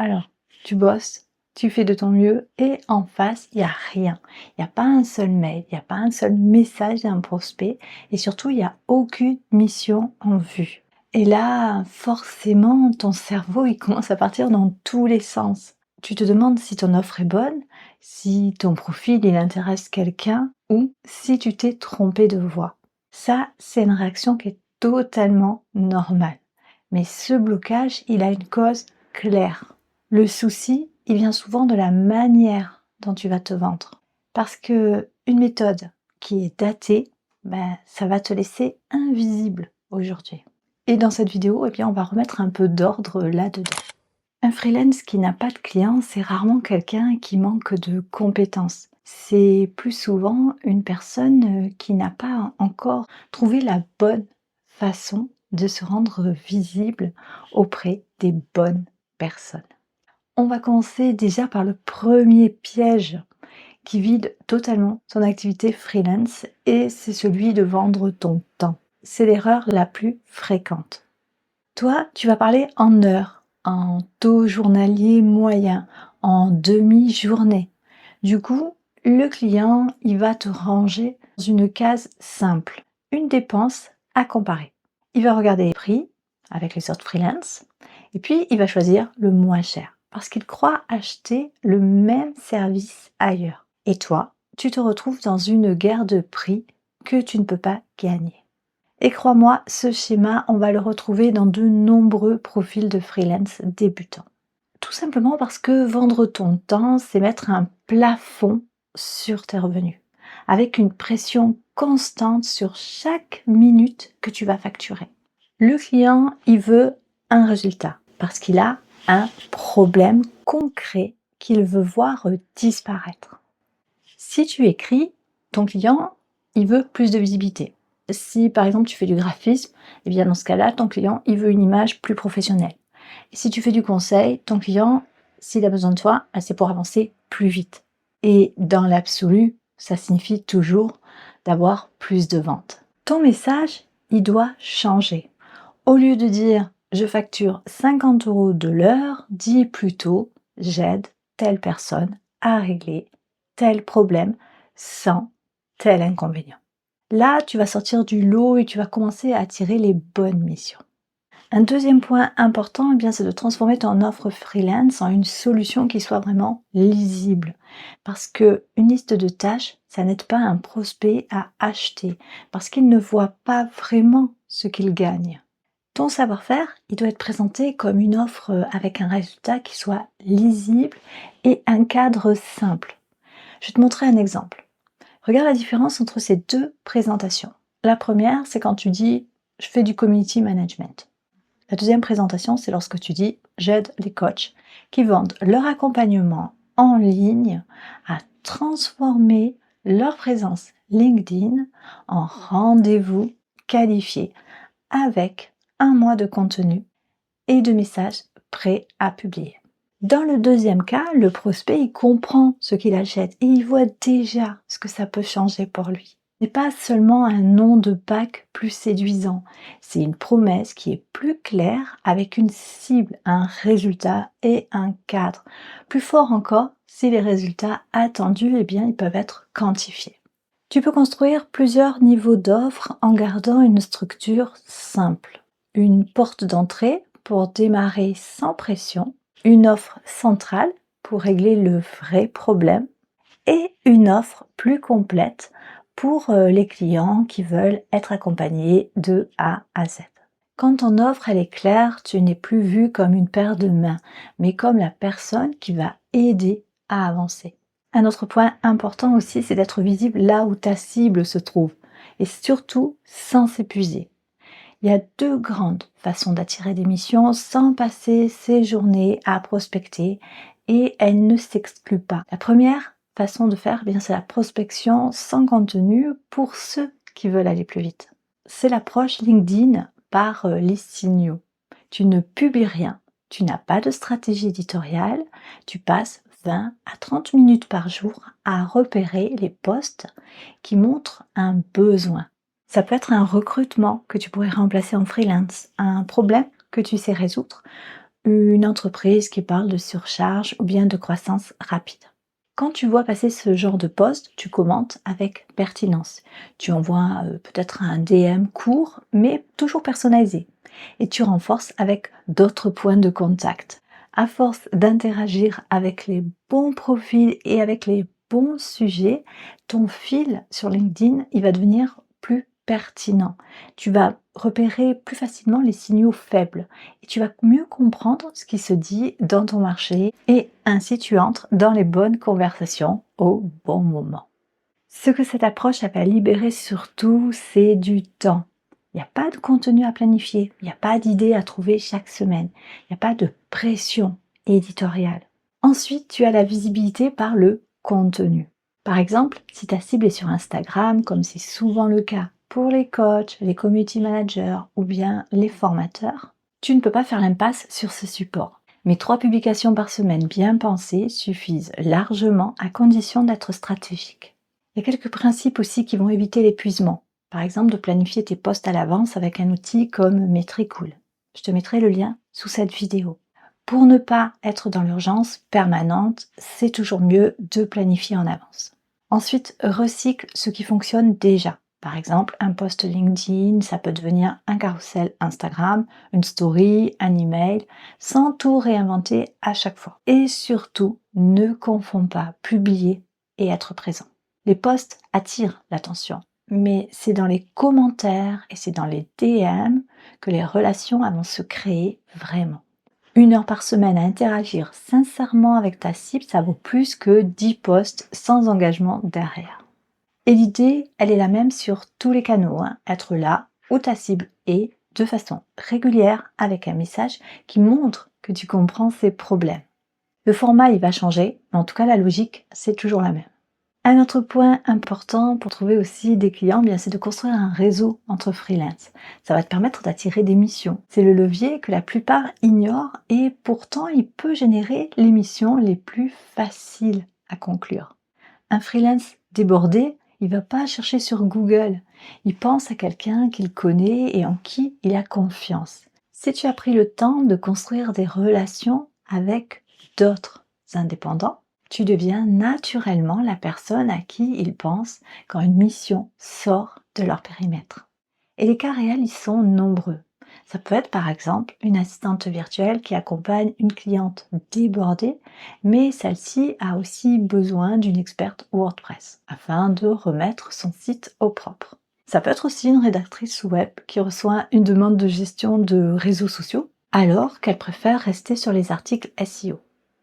Alors, tu bosses, tu fais de ton mieux et en face, il n'y a rien. Il n'y a pas un seul mail, il n'y a pas un seul message d'un prospect et surtout, il n'y a aucune mission en vue. Et là, forcément, ton cerveau, il commence à partir dans tous les sens. Tu te demandes si ton offre est bonne, si ton profil, il intéresse quelqu'un ou si tu t'es trompé de voie. Ça, c'est une réaction qui est totalement normale. Mais ce blocage, il a une cause claire. Le souci, il vient souvent de la manière dont tu vas te vendre. Parce que une méthode qui est datée, ça va te laisser invisible aujourd'hui. Et dans cette vidéo, eh bien, on va remettre un peu d'ordre là-dedans. Un freelance qui n'a pas de clients, c'est rarement quelqu'un qui manque de compétences. C'est plus souvent une personne qui n'a pas encore trouvé la bonne façon de se rendre visible auprès des bonnes personnes. On va commencer déjà par le premier piège qui vide totalement ton activité freelance et c'est celui de vendre ton temps. C'est l'erreur la plus fréquente. Toi, tu vas parler en heures, en taux journalier moyen, en demi-journée. Du coup, le client, il va te ranger dans une case simple, une dépense à comparer. Il va regarder les prix avec les autres freelance et puis il va choisir le moins cher parce qu'il croit acheter le même service ailleurs. Et toi, tu te retrouves dans une guerre de prix que tu ne peux pas gagner. Et crois-moi, ce schéma, on va le retrouver dans de nombreux profils de freelance débutants. Tout simplement parce que vendre ton temps, c'est mettre un plafond sur tes revenus, avec une pression constante sur chaque minute que tu vas facturer. Le client, il veut un résultat, parce qu'il a un problème concret qu'il veut voir disparaître. Si tu écris, ton client, il veut plus de visibilité. Si par exemple tu fais du graphisme, eh bien dans ce cas-là, ton client, il veut une image plus professionnelle. Et si tu fais du conseil, ton client, s'il a besoin de toi, c'est pour avancer plus vite. Et dans l'absolu, ça signifie toujours d'avoir plus de ventes. Ton message, il doit changer. Au lieu de dire « je facture 50 € de l'heure », dis plutôt « j'aide telle personne à régler tel problème sans tel inconvénient ». Là, tu vas sortir du lot et tu vas commencer à attirer les bonnes missions. Un deuxième point important, c'est de transformer ton offre freelance en une solution qui soit vraiment lisible. Parce qu'une liste de tâches, ça n'aide pas un prospect à acheter, parce qu'il ne voit pas vraiment ce qu'il gagne. Ton savoir-faire, il doit être présenté comme une offre avec un résultat qui soit lisible et un cadre simple. Je vais te montrer un exemple. Regarde la différence entre ces deux présentations. La première, c'est quand tu dis « je fais du community management ». La deuxième présentation, c'est lorsque tu dis « j'aide les coachs qui vendent leur accompagnement en ligne à transformer leur présence LinkedIn en rendez-vous qualifié avec un mois de contenu et de messages prêts à publier ». Dans le deuxième cas, le prospect, il comprend ce qu'il achète et il voit déjà ce que ça peut changer pour lui. Ce n'est pas seulement un nom de pack plus séduisant, c'est une promesse qui est plus claire avec une cible, un résultat et un cadre. Plus fort encore, si les résultats attendus, ils peuvent être quantifiés. Tu peux construire plusieurs niveaux d'offres en gardant une structure simple. Une porte d'entrée pour démarrer sans pression, une offre centrale pour régler le vrai problème et une offre plus complète pour les clients qui veulent être accompagnés de A à Z. Quand ton offre elle est claire, tu n'es plus vu comme une paire de mains, mais comme la personne qui va aider à avancer. Un autre point important aussi, c'est d'être visible là où ta cible se trouve, et surtout sans s'épuiser. Il y a deux grandes façons d'attirer des missions sans passer ses journées à prospecter et elles ne s'excluent pas. La première façon de faire, c'est la prospection sans contenu pour ceux qui veulent aller plus vite. C'est l'approche LinkedIn par les signaux. Tu ne publies rien, tu n'as pas de stratégie éditoriale, tu passes 20 à 30 minutes par jour à repérer les posts qui montrent un besoin. Ça peut être un recrutement que tu pourrais remplacer en freelance, un problème que tu sais résoudre une entreprise qui parle de surcharge ou bien de croissance rapide. Quand tu vois passer ce genre de post, tu commentes avec pertinence. Tu envoies peut-être un DM court, mais toujours personnalisé. Et tu renforces avec d'autres points de contact. À force d'interagir avec les bons profils et avec les bons sujets, ton fil sur LinkedIn, il va devenir plus pertinent. Tu vas repérer plus facilement les signaux faibles et tu vas mieux comprendre ce qui se dit dans ton marché et ainsi tu entres dans les bonnes conversations au bon moment. Ce que cette approche va libérer surtout, c'est du temps. Il n'y a pas de contenu à planifier, il n'y a pas d'idées à trouver chaque semaine, il n'y a pas de pression éditoriale. Ensuite, tu as la visibilité par le contenu. Par exemple, si ta cible est sur Instagram, comme c'est souvent le cas pour les coachs, les community managers ou bien les formateurs, tu ne peux pas faire l'impasse sur ce support. Mais 3 publications par semaine bien pensées suffisent largement à condition d'être stratégique. Il y a quelques principes aussi qui vont éviter l'épuisement. Par exemple, de planifier tes posts à l'avance avec un outil comme Metricool. Je te mettrai le lien sous cette vidéo. Pour ne pas être dans l'urgence permanente, c'est toujours mieux de planifier en avance. Ensuite, recycle ce qui fonctionne déjà. Par exemple, un post LinkedIn, ça peut devenir un carrousel Instagram, une story, un email, sans tout réinventer à chaque fois. Et surtout, ne confonds pas publier et être présent. Les posts attirent l'attention, mais c'est dans les commentaires et c'est dans les DM que les relations vont se créer vraiment. 1 heure par semaine à interagir sincèrement avec ta cible, ça vaut plus que 10 posts sans engagement derrière. Et l'idée, elle est la même sur tous les canaux, être là où ta cible est, de façon régulière, avec un message qui montre que tu comprends ses problèmes. Le format, il va changer, mais en tout cas, la logique, c'est toujours la même. Un autre point important pour trouver aussi des clients, bien, c'est de construire un réseau entre freelance. Ça va te permettre d'attirer des missions. C'est le levier que la plupart ignorent et pourtant il peut générer les missions les plus faciles à conclure. Un freelance débordé, il va pas chercher sur Google. Il pense à quelqu'un qu'il connaît et en qui il a confiance. Si tu as pris le temps de construire des relations avec d'autres indépendants, tu deviens naturellement la personne à qui ils pensent quand une mission sort de leur périmètre. Et les cas réels, ils sont nombreux. Ça peut être par exemple une assistante virtuelle qui accompagne une cliente débordée, mais celle-ci a aussi besoin d'une experte WordPress afin de remettre son site au propre. Ça peut être aussi une rédactrice web qui reçoit une demande de gestion de réseaux sociaux alors qu'elle préfère rester sur les articles SEO.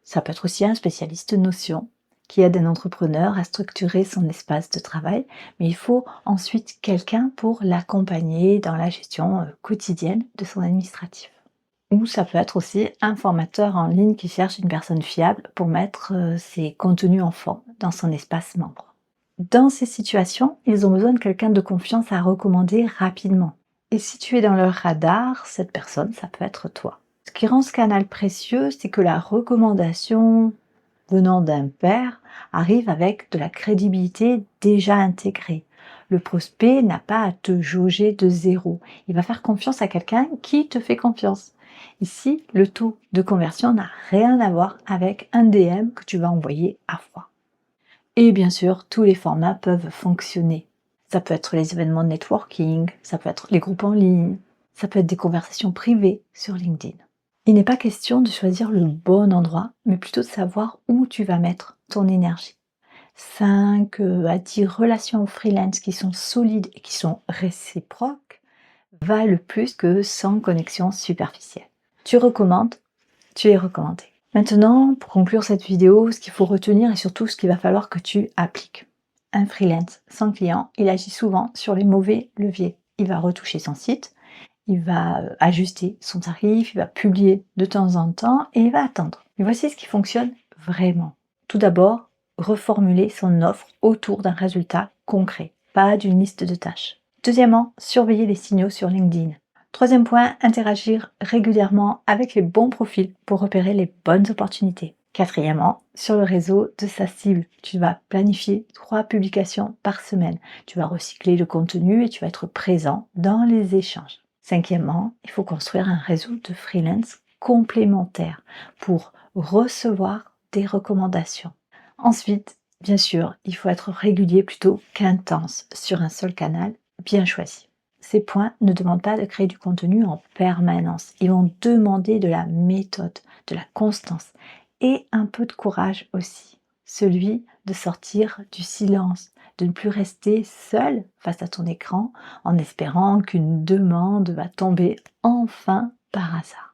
Ça peut être aussi un spécialiste Notion qui aide un entrepreneur à structurer son espace de travail, mais il faut ensuite quelqu'un pour l'accompagner dans la gestion quotidienne de son administratif. Ou ça peut être aussi un formateur en ligne qui cherche une personne fiable pour mettre ses contenus en forme dans son espace membre. Dans ces situations, ils ont besoin de quelqu'un de confiance à recommander rapidement. Et si tu es dans leur radar, cette personne, ça peut être toi. Ce qui rend ce canal précieux, c'est que la recommandation venant d'un pair arrive avec de la crédibilité déjà intégrée. Le prospect n'a pas à te jauger de zéro. Il va faire confiance à quelqu'un qui te fait confiance. Ici, le taux de conversion n'a rien à voir avec un DM que tu vas envoyer à froid. Et bien sûr, tous les formats peuvent fonctionner. Ça peut être les événements de networking, ça peut être les groupes en ligne, ça peut être des conversations privées sur LinkedIn. Il n'est pas question de choisir le bon endroit, mais plutôt de savoir où tu vas mettre ton énergie. 5 à 10 relations freelance qui sont solides et qui sont réciproques valent plus que 100 connexions superficielles. Tu recommandes, tu es recommandé. Maintenant, pour conclure cette vidéo, ce qu'il faut retenir et surtout ce qu'il va falloir que tu appliques. Un freelance sans client, il agit souvent sur les mauvais leviers. Il va retoucher son site, il va ajuster son tarif, il va publier de temps en temps et il va attendre. Et voici ce qui fonctionne vraiment. Tout d'abord, reformuler son offre autour d'un résultat concret, pas d'une liste de tâches. Deuxièmement, surveiller les signaux sur LinkedIn. Troisième point, interagir régulièrement avec les bons profils pour repérer les bonnes opportunités. Quatrièmement, sur le réseau de sa cible, tu vas planifier 3 publications par semaine. Tu vas recycler le contenu et tu vas être présent dans les échanges. Cinquièmement, il faut construire un réseau de freelance complémentaire pour recevoir des recommandations. Ensuite, bien sûr, il faut être régulier plutôt qu'intense sur un seul canal bien choisi. Ces points ne demandent pas de créer du contenu en permanence. Ils vont demander de la méthode, de la constance et un peu de courage aussi. Celui de sortir du silence, de ne plus rester seul face à ton écran en espérant qu'une demande va tomber enfin par hasard.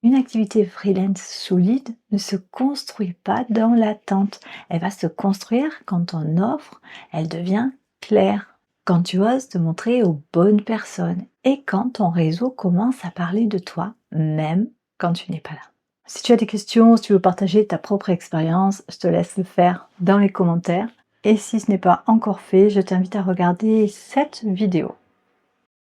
Une activité freelance solide ne se construit pas dans l'attente. Elle va se construire quand ton offre, elle devient claire, quand tu oses te montrer aux bonnes personnes et quand ton réseau commence à parler de toi, même quand tu n'es pas là. Si tu as des questions, si tu veux partager ta propre expérience, je te laisse le faire dans les commentaires. Et si ce n'est pas encore fait, je t'invite à regarder cette vidéo.